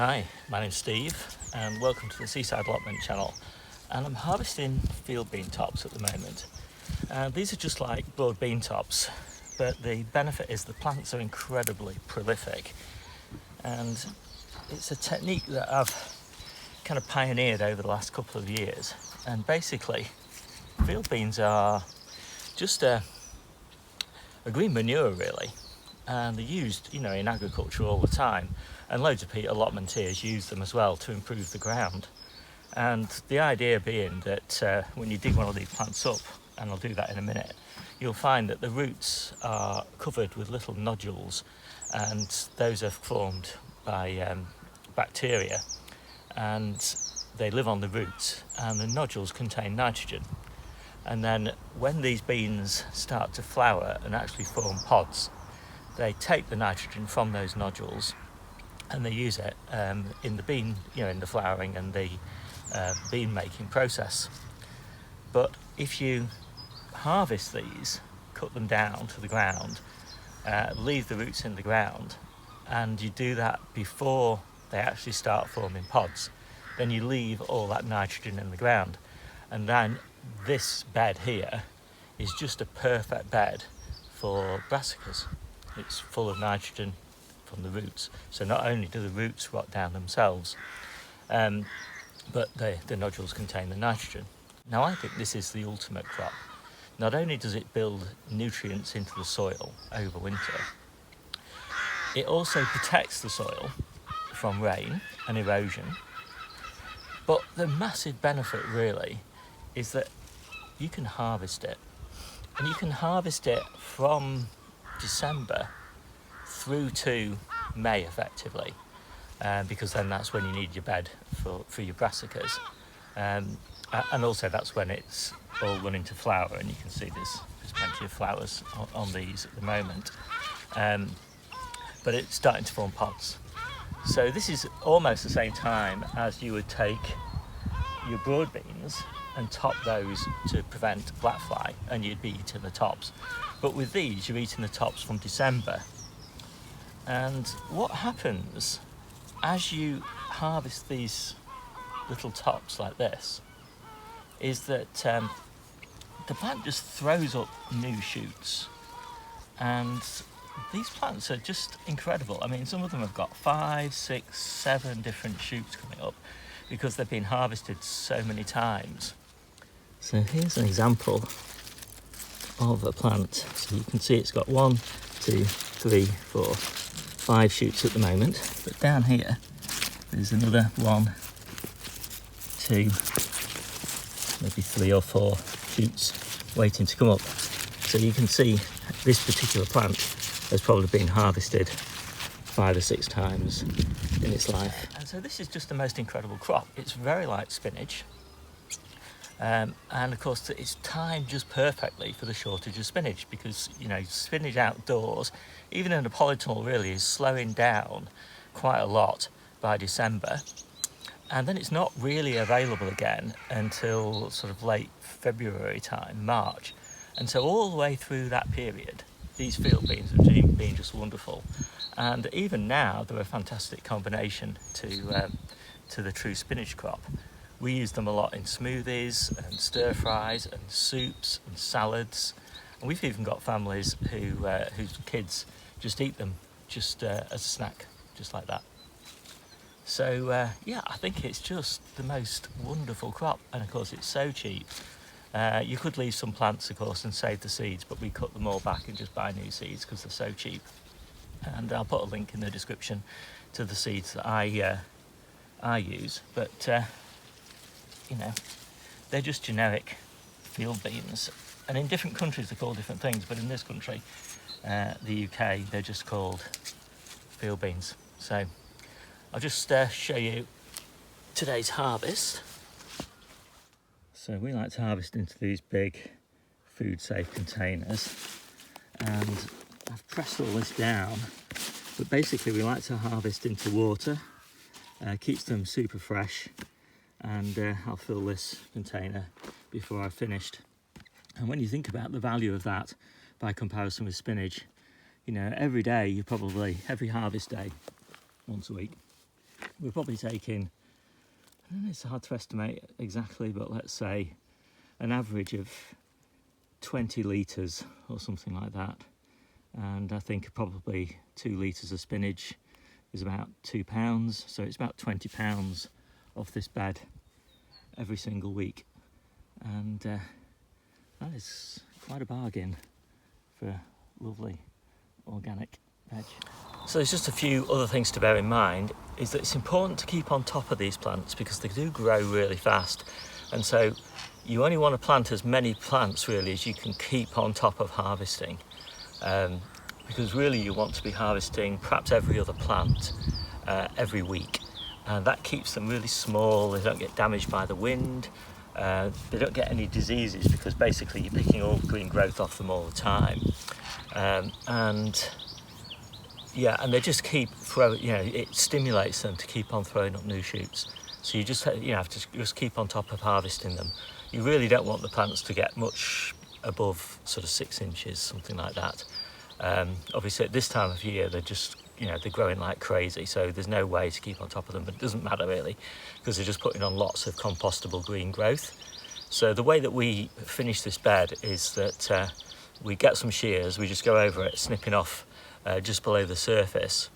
Hi, my name's Steve and welcome to the Seaside Allotment channel, and I'm harvesting field bean tops at the moment. These are just like broad bean tops, but the benefit is the plants are incredibly prolific, and it's a technique that I've kind of pioneered over the last couple of years. And basically field beans are just a green manure really, and they're used in agriculture all the time, and loads of allotmenteers use them as well to improve the ground. And the idea being that when you dig one of these plants up, and I'll do that in a minute, you'll find that the roots are covered with little nodules, and those are formed by bacteria, and they live on the roots, and the nodules contain nitrogen. And then when these beans start to flower and actually form pods, they take the nitrogen from those nodules and they use it in the bean, in the flowering and the bean making process. But if you harvest these, cut them down to the ground, leave the roots in the ground, and you do that before they actually start forming pods, then you leave all that nitrogen in the ground. And then this bed here is just a perfect bed for brassicas. It's full of nitrogen from the roots, so not only do the roots rot down themselves, but the nodules contain the nitrogen. Now I think this is the ultimate crop. Not only does it build nutrients into the soil over winter, it also protects the soil from rain and erosion. But the massive benefit really is that you can harvest it, and you can harvest it from December through to May effectively, because then that's when you need your bed for your brassicas, and also that's when it's all running to flower, and you can see there's plenty of flowers on these at the moment, but it's starting to form pods. So this is almost the same time as you would take your broad beans and top those to prevent blackfly, and you'd be eating the tops. But with these, you're eating the tops from December. And what happens as you harvest these little tops like this is that the plant just throws up new shoots, and these plants are just incredible. I mean, some of them have got 5, 6, 7 different shoots coming up because they've been harvested so many times. So here's an example of a plant. So you can see it's got 1, 2, 3, 4, 5 shoots at the moment, but down here there's another 1, 2, maybe 3 or 4 shoots waiting to come up. So you can see this particular plant has probably been harvested 5 or 6 times in its life. And so this is just the most incredible crop. It's very like spinach. And of course it's timed just perfectly for the shortage of spinach, because spinach outdoors, even in a polytunnel really, is slowing down quite a lot by December, and then it's not really available again until sort of late February time, March. And so all the way through that period, these field beans have been just wonderful, and even now they're a fantastic combination to the true spinach crop. We use them a lot in smoothies and stir fries and soups and salads, and we've even got families whose kids just eat them just as a snack, just like that. So yeah, I think it's just the most wonderful crop, and of course it's so cheap. You could leave some plants of course and save the seeds, but we cut them all back and just buy new seeds because they're so cheap. And I'll put a link in the description to the seeds that I use, but they're just generic field beans, and in different countries they're called different things, but in this country, the UK, they're just called field beans. So I'll just show you today's harvest. So we like to harvest into these big food safe containers, and I've pressed all this down, but basically we like to harvest into water, keeps them super fresh, and I'll fill this container before I've finished. And when you think about the value of that by comparison with spinach, every day, every harvest day, once a week, we're probably taking, I don't know, it's hard to estimate exactly, but let's say an average of 20 litres or something like that. And I think probably 2 litres of spinach is about £2, so it's about £20 off this bed every single week, and that is quite a bargain for lovely organic veg. So there's just a few other things to bear in mind, is that it's important to keep on top of these plants because they do grow really fast, and so you only want to plant as many plants really as you can keep on top of harvesting, because really you want to be harvesting perhaps every other plant every week, and that keeps them really small. They don't get damaged by the wind, they don't get any diseases because basically you're picking all green growth off them all the time, and they just keep throwing, it stimulates them to keep on throwing up new shoots. So you just have to just keep on top of harvesting them. You really don't want the plants to get much above sort of 6 inches, something like that. Obviously at this time of year they're just, they're growing like crazy, so there's no way to keep on top of them, but it doesn't matter really because they're just putting on lots of compostable green growth. So the way that we finish this bed is that we get some shears, we just go over it, snipping off just below the surface.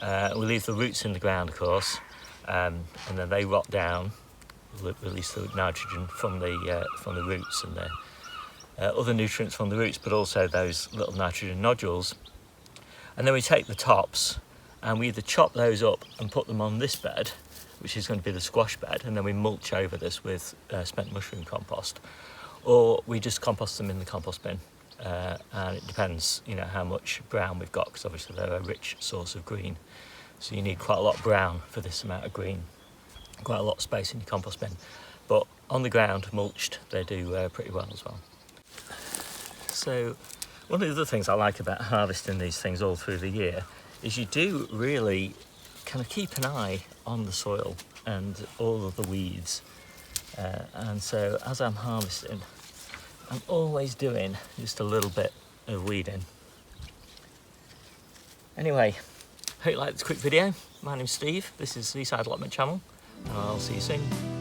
We leave the roots in the ground, of course, and then they rot down, release the nitrogen from the roots and the other nutrients from the roots, but also those little nitrogen nodules. And then we take the tops and we either chop those up and put them on this bed, which is going to be the squash bed, and then we mulch over this with spent mushroom compost, or we just compost them in the compost bin. And it depends, how much brown we've got, because obviously they're a rich source of green. So you need quite a lot of brown for this amount of green, quite a lot of space in your compost bin. But on the ground, mulched, they do pretty well as well. So one of the other things I like about harvesting these things all through the year is you do really kind of keep an eye on the soil and all of the weeds. And so as I'm harvesting, I'm always doing just a little bit of weeding. Anyway, hope you liked this quick video. My name's Steve, this is Seaside Allotment Channel, and I'll see you soon.